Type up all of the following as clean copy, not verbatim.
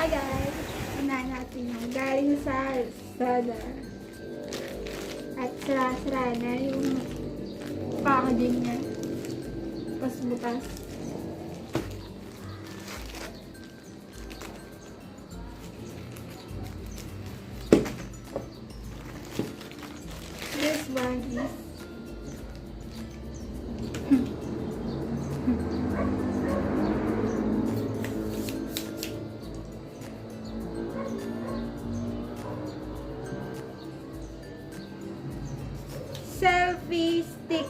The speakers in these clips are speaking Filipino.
Hi guys! Unahin natin yung galing sa Lazada. At sira-sira na yung packaging niya. Tapos bukas. This one is selfie stick.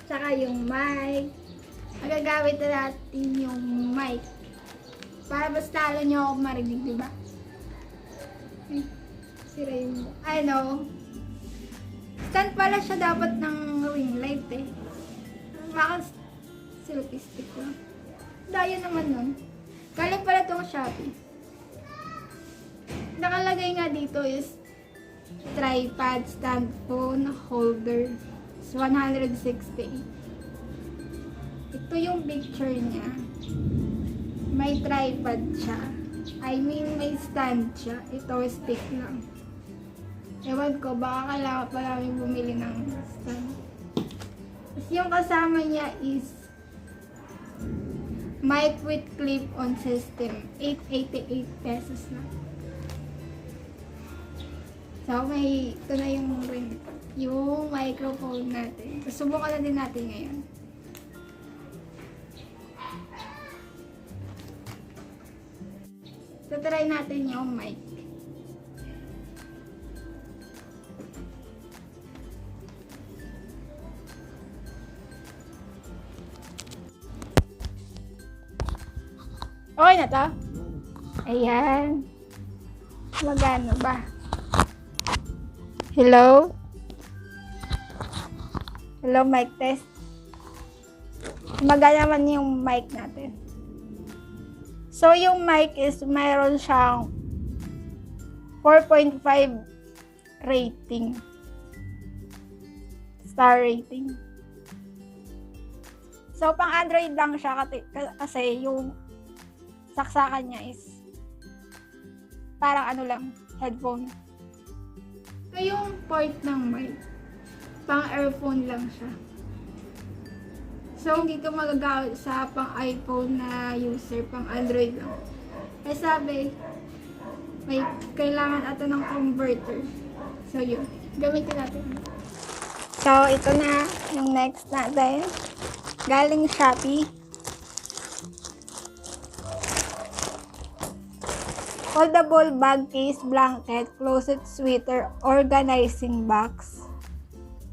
Tsaka yung mic. Magagamit na natin yung mic. Para mas talo nyo ako marinig, diba? Ay, sira yung... I know. Stand pala siya dapat ng ring light eh. Bakit selfie stick lang? Daya naman nun. Galing pala itong Shopee. Nakalagay nga dito is tripod, stand phone, holder. It's 160. Ito yung picture niya. May tripod siya. I mean, may stand siya. Ito, stick lang. Ewan ko, baka kailangan pa namin bumili ng stand. Tapos yung kasama niya is mic with clip-on system. 888 pesos lang. So, ito na yung microphone natin. Subukan na din natin ngayon. So, try natin yung mic. Okay na to? Ayan. Magano ba? Hello? Hello, mic test. Magana naman yung mic natin. So, yung mic is mayroon siyang 4.5 rating. Star rating. So, pang Android lang siya kasi yung saksakan niya is parang ano lang, headphone. So, yung port ng mic, pang earphone lang siya. So, hindi ka magagamit sa pang iPhone na user, pang Android lang. Kaya sabi, may kailangan ata ng converter. So, yun. Gamitin natin. So, ito na yung next natin. Galing Shopee. Foldable bag case, blanket, closet sweater, organizing box.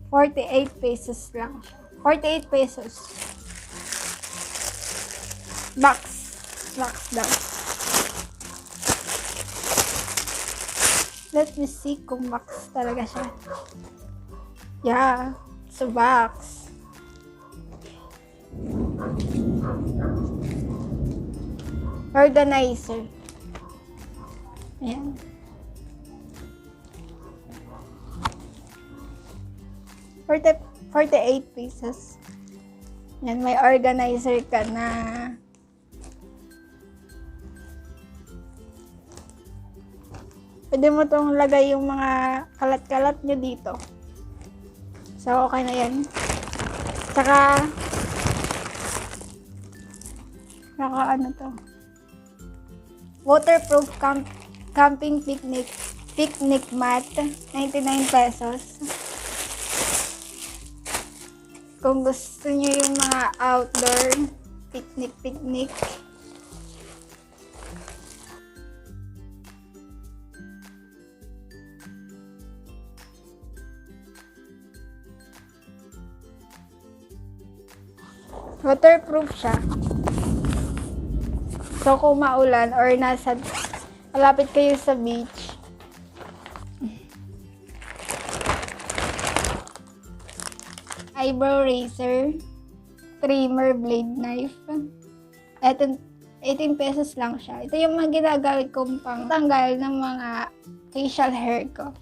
48 pesos lang. 48 pesos. Box daw. Let me see kung box talaga siya. Yeah, it's a box. Organizer. Ayan. 48 pesos. Yan, may organizer ka na. Pwede mo itong lagay yung mga kalat-kalat nyo dito. So, okay na yan. Saka, ano to? Waterproof camping picnic mat, 99 pesos. Kung gusto niyo yung mga outdoor picnic. Waterproof siya. So, kung maulan or malapit kayo sa beach, eyebrow razor, trimmer, blade knife. Ito, 18 pesos lang siya. Ito yung mga ginagamit kong pang tanggal ng mga facial hair ko.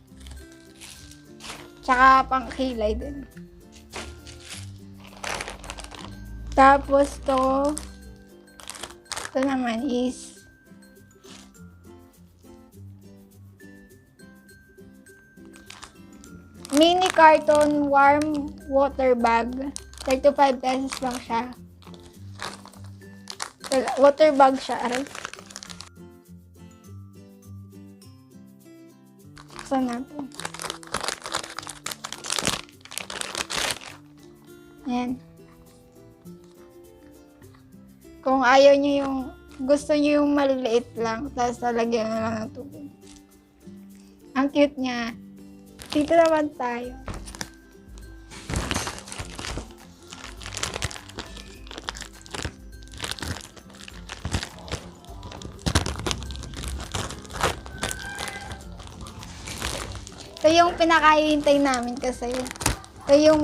Tsaka pang kilay din. Tapos ito naman is mini carton warm water bag. 35 pesos lang siya. Water bag siya. Aray. Saan natin? Ayan. Kung ayaw nyo gusto nyo yung maliliit lang, tapos lalagyan na lang ng tubig. Ang cute niya. Dito naman tayo. Ito yung pinakahihintay namin kasi ito yung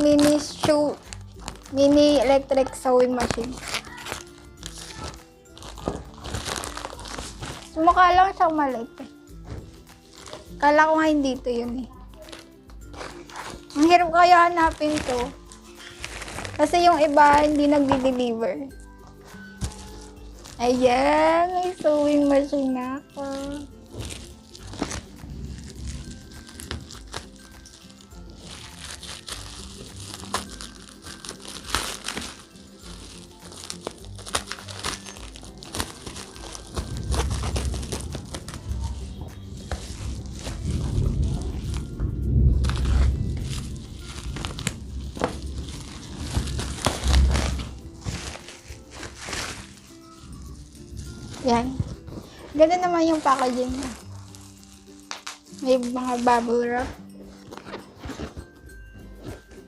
mini electric sewing machine. Mukha lang siyang maliit eh. Kala ko nga hindi ito yun eh. Ang hirap kaya hanapin to. Kasi yung iba hindi nagdi-deliver. Ayan, may sewing machine na ako. Yan. Ganda naman yung packaging niya. May mga bubble wrap.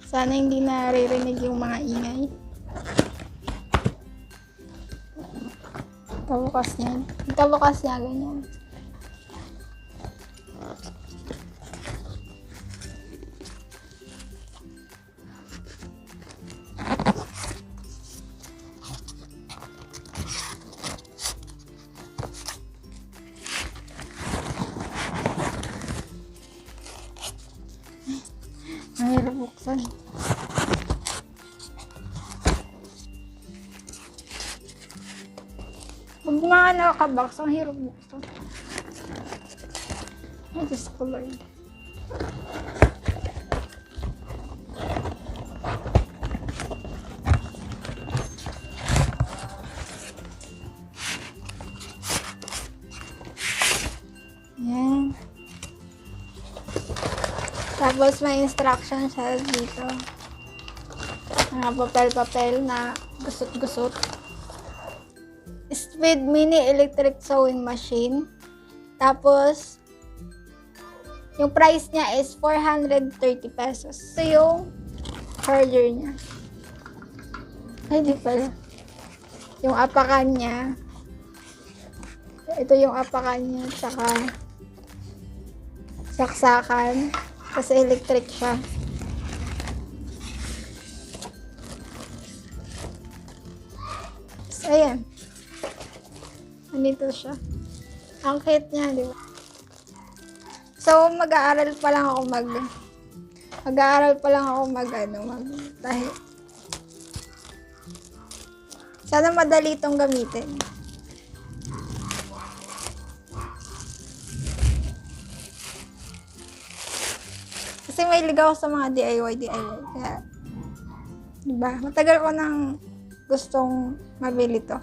Sana hindi naririnig yung mga ingay. Kabukas niya. Kabukas niya ganyan. Ang hirap buksan. Pag mga nakabox, ang hirap buksan. Ay, Diyos ko Lord. Yan. Tapos may instruction siya dito. Mga papel-papel na gusot-gusot. Speed mini electric sewing machine. Tapos yung price niya is 430 pesos. Ito yung charger niya. Ay, di pala. Yung apakan niya. Ito yung apakan niya. Tsaka saksakan. Kasi electric siya. So, ayan. Ganito siya. Ang cute niya, di ba? So, mag-aaral pa lang ako tahi. Sana madali itong gamitin. Kasi may ligaw sa mga DIY. Kaya, diba? Matagal ko nang gustong mabili to.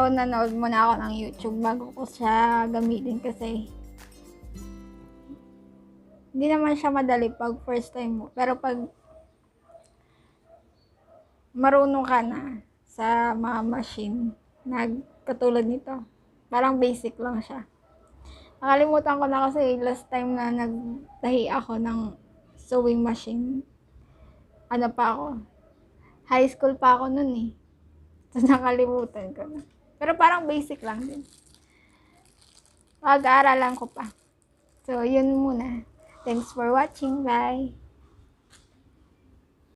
nanood muna ako ng YouTube bago ko siya gamitin kasi hindi naman siya madali pag first time mo. Pero pag marunong ka na sa mga machine na katulad nito, parang basic lang siya. Nakalimutan ko na kasi last time na nagtahi ako ng sewing machine. Ano pa ako? High school pa ako nun eh. So, nakalimutan ko na. Pero parang basic lang din. Pag-aaralan ko pa. So, yun muna. Thanks for watching. Bye!